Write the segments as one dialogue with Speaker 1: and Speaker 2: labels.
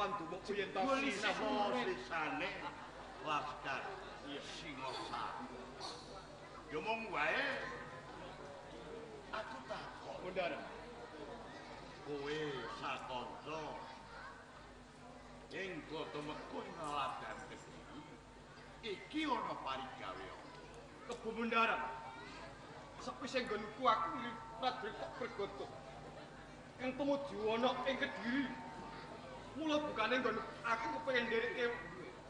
Speaker 1: pandumuk orientasi
Speaker 2: sisane Laskar Singosari. Yo mong wae aku takon.
Speaker 1: Bundara.
Speaker 2: Kowe sakonco ing Gotomeku ngaladan Kediri. Iki ana parigawe.
Speaker 1: Kebumundaran. Sakwise nggonku aku prajurit kok bergoto. Kang tumuju ana ing Kediri. Mula bukane nggon aku kepengin ndereke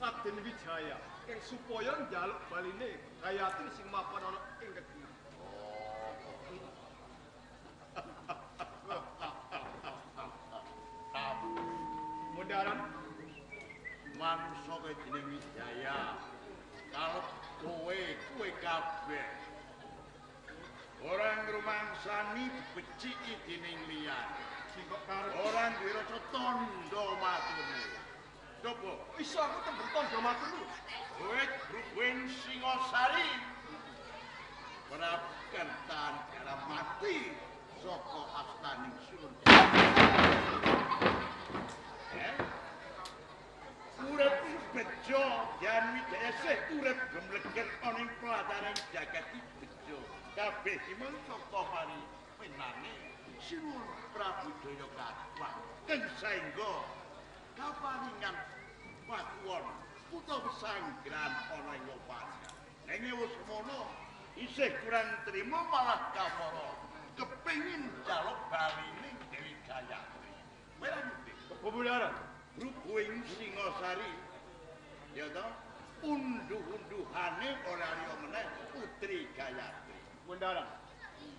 Speaker 1: Raden Wijaya kang supaya njaluk baline Gayatri sing mapan ana ing Kediri. Mundaran
Speaker 2: manungsa kaya jeneng Wijaya kalau kowe kabeh orang rumangsani beciki dening liyane
Speaker 1: sing kok karep
Speaker 2: ora duwe rasa tandha matune coba
Speaker 1: iso aku tembung tandha matur
Speaker 2: kowe Ruwing Singosari Prapkertan kara mati saka astaning sulun urip bejo jan Wijaya sih urip gemleget ana ing pelataran jagat iki bejo kabeh iman saka mari penane Sinuwun Prabu Jayakatwang kang saengga kaparingan pakuwon putra pesanggrahan ana ing Lopajan ning wis mono isih kurang trima malah kamara kepengin njaluk baline Dewi Gayatri merah
Speaker 1: Kebumundaran
Speaker 2: Ruwing Singosari ya to unduh-unduhane ora liya meneh Putri Gayatri.
Speaker 1: Mundaran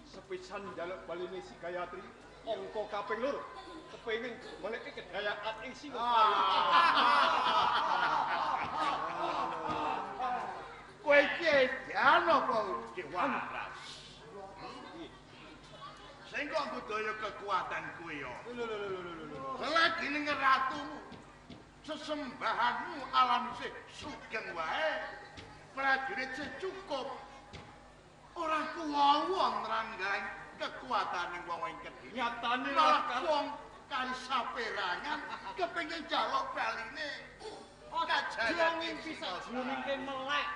Speaker 1: sepisan njaluk baline si Gayatri angka kaping 2 kepengin goleki kedayaan ing Singosari.
Speaker 2: Kowe iki diano apa waras? Sing kok budaya kekuatan kowe ya. Selagi ning ratumu sesembahanmu alam sih sugeng wae prajurit sih cukup ora kuwon nranggaing kekuatane wong ing Kediri
Speaker 1: Nyatane
Speaker 2: malah wong kali saperangan kepengin jaluk baline
Speaker 1: Jong ing bisa jumingke melek.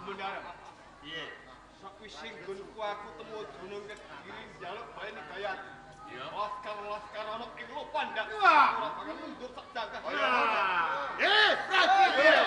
Speaker 1: Mundaran
Speaker 2: piye
Speaker 1: sakwise nggonku aku temu gunung Kediri njaluk baline Gayatri.
Speaker 2: ya
Speaker 1: Laskar ana ing Lopandak.
Speaker 2: Wah.
Speaker 1: Ora bakal mundur sak jangkah.
Speaker 2: prajurit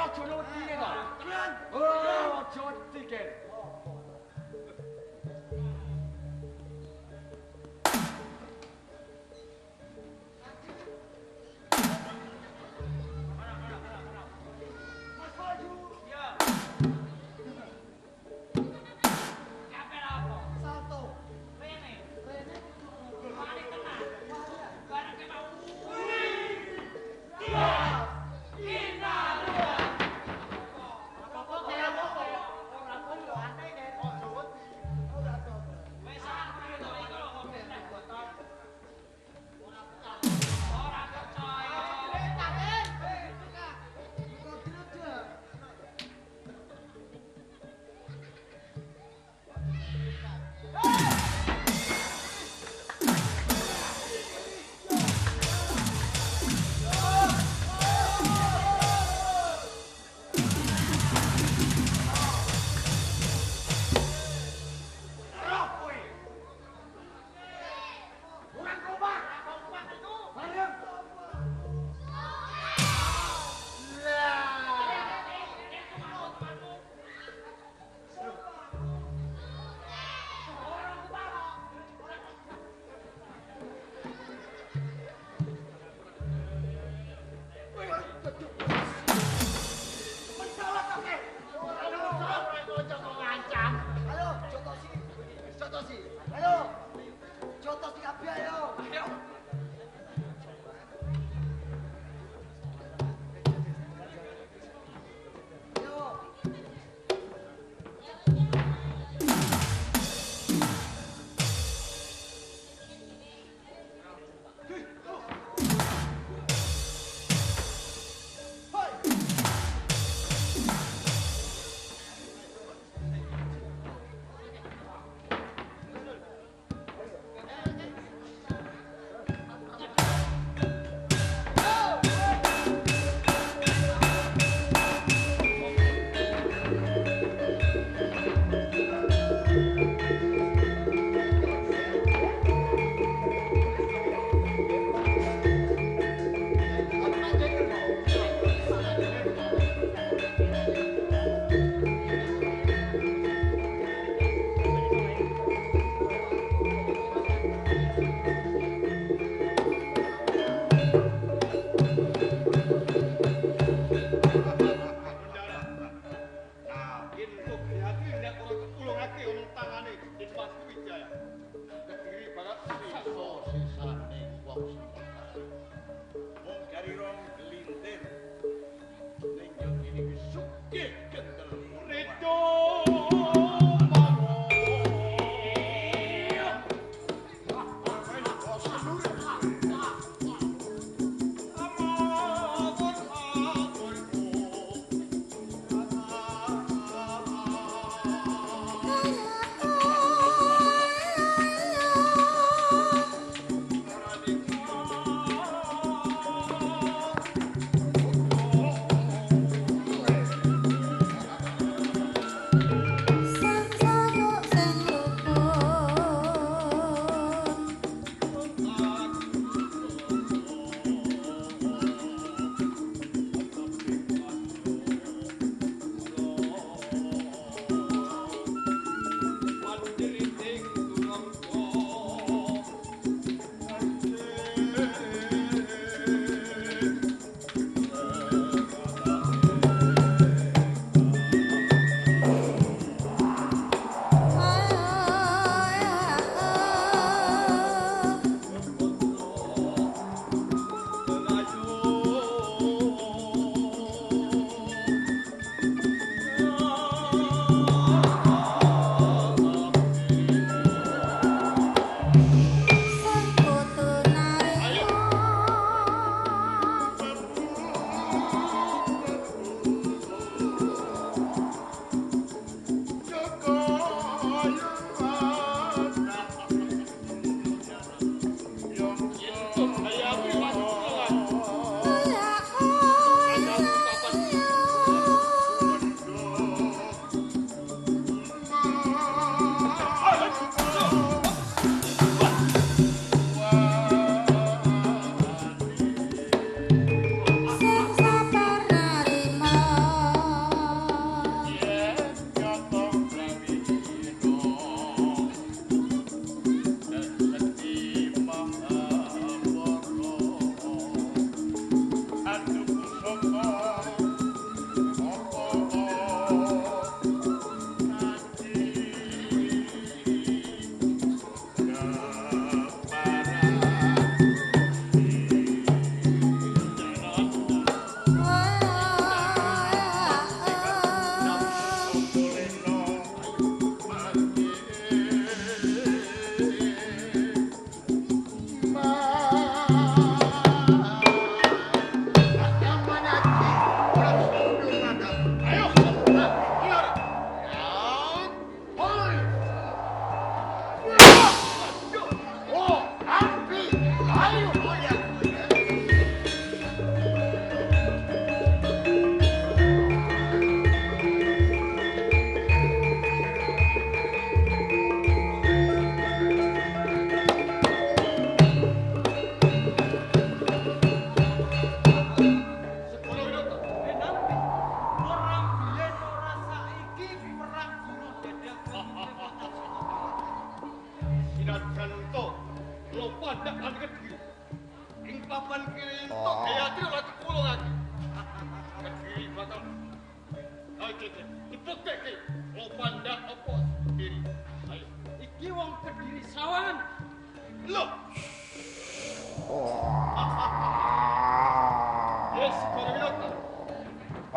Speaker 1: aja wedi to. Oh, aja wedi, Ger.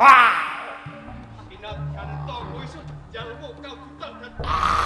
Speaker 1: Kinatkan toko iso jalmu kau tutang dan kembali.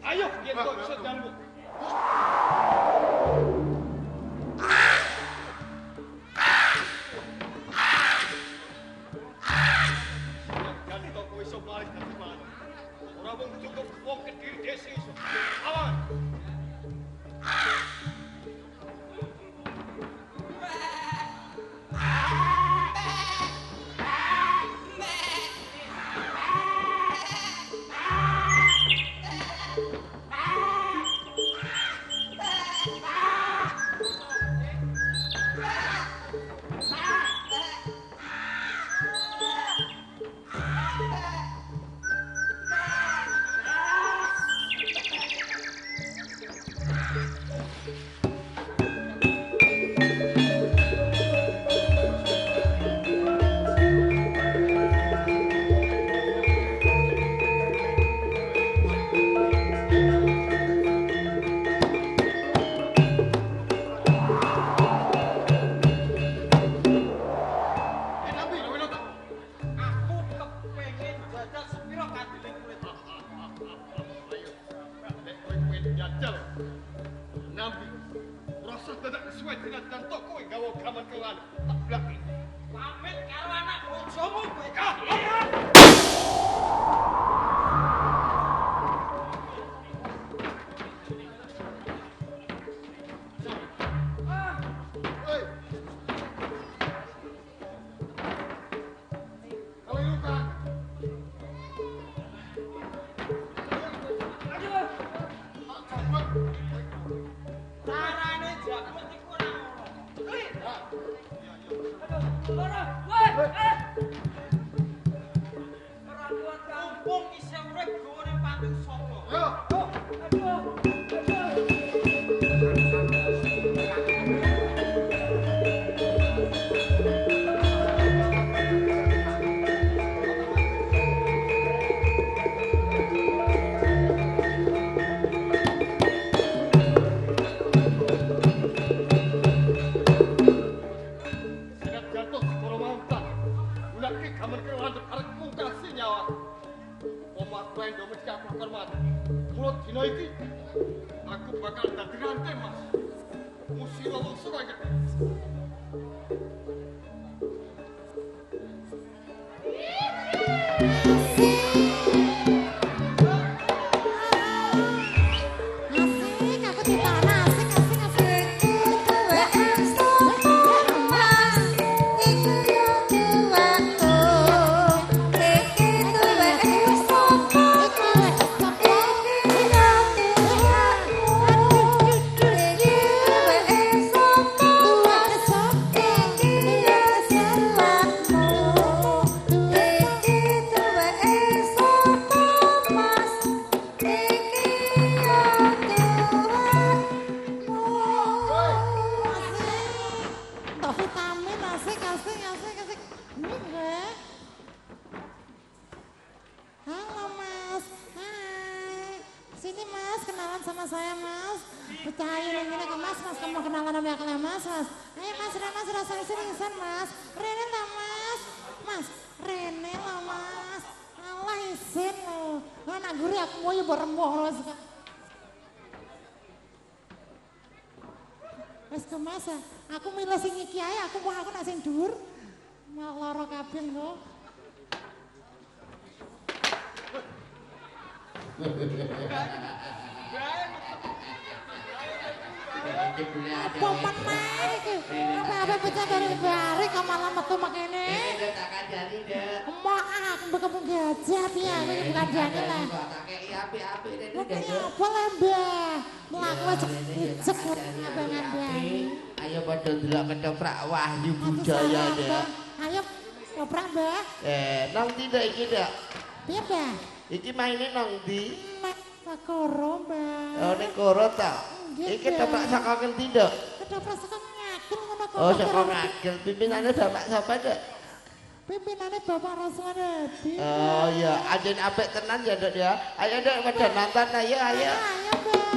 Speaker 1: Ayo, dia kau sedang bu. Dan kau iso balik ke mana? Orang cukup wong kediri desa iso. Awan. Aku bakal dadi rantai, Mas. Musi wong Suraya.
Speaker 3: Thank you. Mas, kenalan sama saya Mas. Percaya ini ke Mas, Mas kamu kenalan sama aku Mas, Mas. Ayo Mas, Mas rasa seriusan Mas. Rene lah Mas. Mas, Rene lah Mas. Allah isin lo. Nak guri aku mau ya berembuh lo sekarang. Wes ke Mas, aku milih sing iki ae, aku nak sing dhuwur. Malah lara kabeh kok. Apa meneh iki? Apa pecah dari bare kok malah metu makene.
Speaker 4: Ini tak kandani, Dek.
Speaker 3: Emak aku bekepung gajah ya, aku bukan jane lah.
Speaker 4: Tak kei api-api ini, Dek.
Speaker 3: Apa lah, Mbah? Mlaku cek abangan bae.
Speaker 4: Ayo padha delok ketoprak Wahyu Budaya, Dek.
Speaker 3: Ayo koprak, Mbah.
Speaker 4: Nang ndi Dek iki, Dek?
Speaker 3: Piye, Mbah?
Speaker 4: Iki maine nang ndi?
Speaker 3: Nek koro, Mbah.
Speaker 4: Oh, ning koro ta. Iki ketoprak saka ngendi, Dek?
Speaker 3: Ketoprak saka ngagel ngono kok.
Speaker 4: Oh, saka ngagel. Pimpinane Bapak sapa, Dek?
Speaker 3: Pimpinane Bapak Rasmana.
Speaker 4: Oh iya, ajen apik tenan ya, Dek ya. Ayo Dek pada nonton ayo.
Speaker 3: Ayo, Mbah.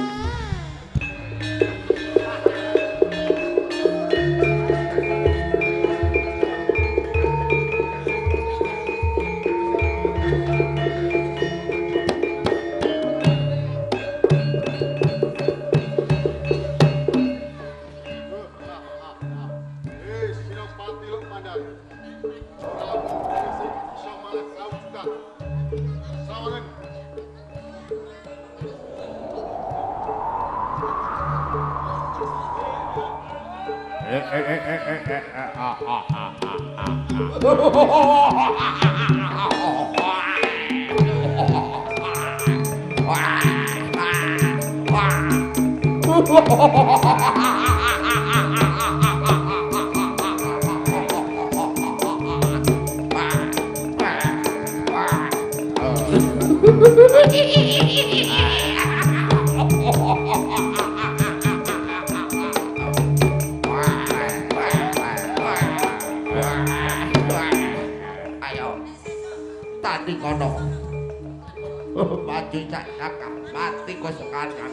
Speaker 4: Tadi kono maju cak kakak mati kok sekarang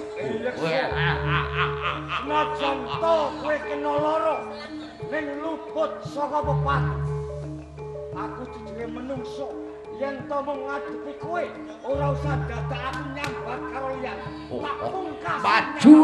Speaker 5: Senajan to kowe kena lara ning luput saka pepat. Aku jenenge menungso, yen to mung ngadepi kowe ora usah dadak aku nyambat karo liyan. Tak pungkas.
Speaker 4: maju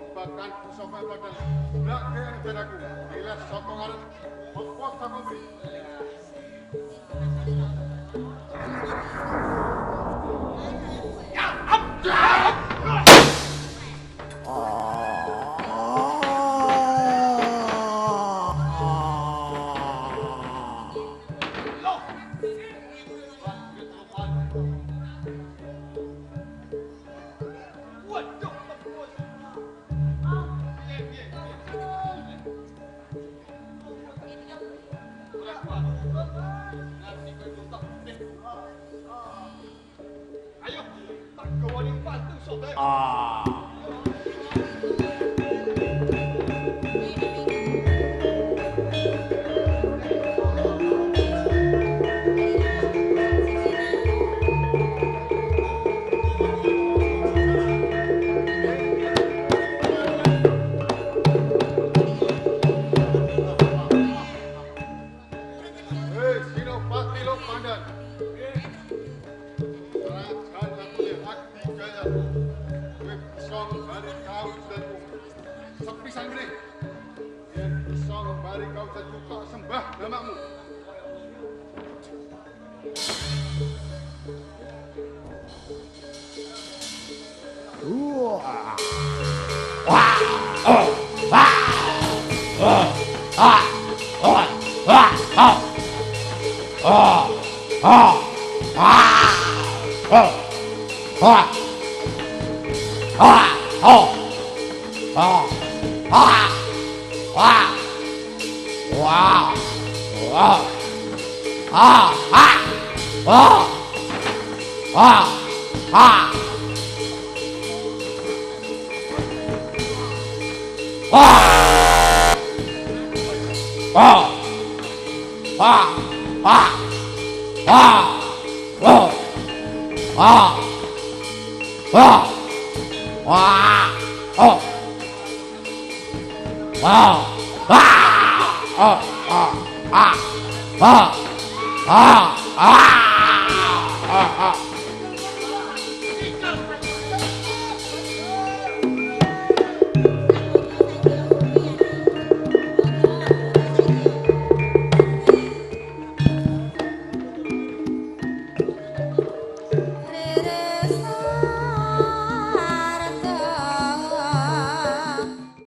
Speaker 1: Bahkan pusaka badan blak ke jadaku ilas saka ngarep apa saka mriki ya abdah ayo tak gawani bantu sobat Sinopati lo pandan serahkan aku le akti jaya kowe bisa ngembari kawusanku sepisan gede yen bisa ngembari kawusanku kok sembah namamu
Speaker 4: Ah!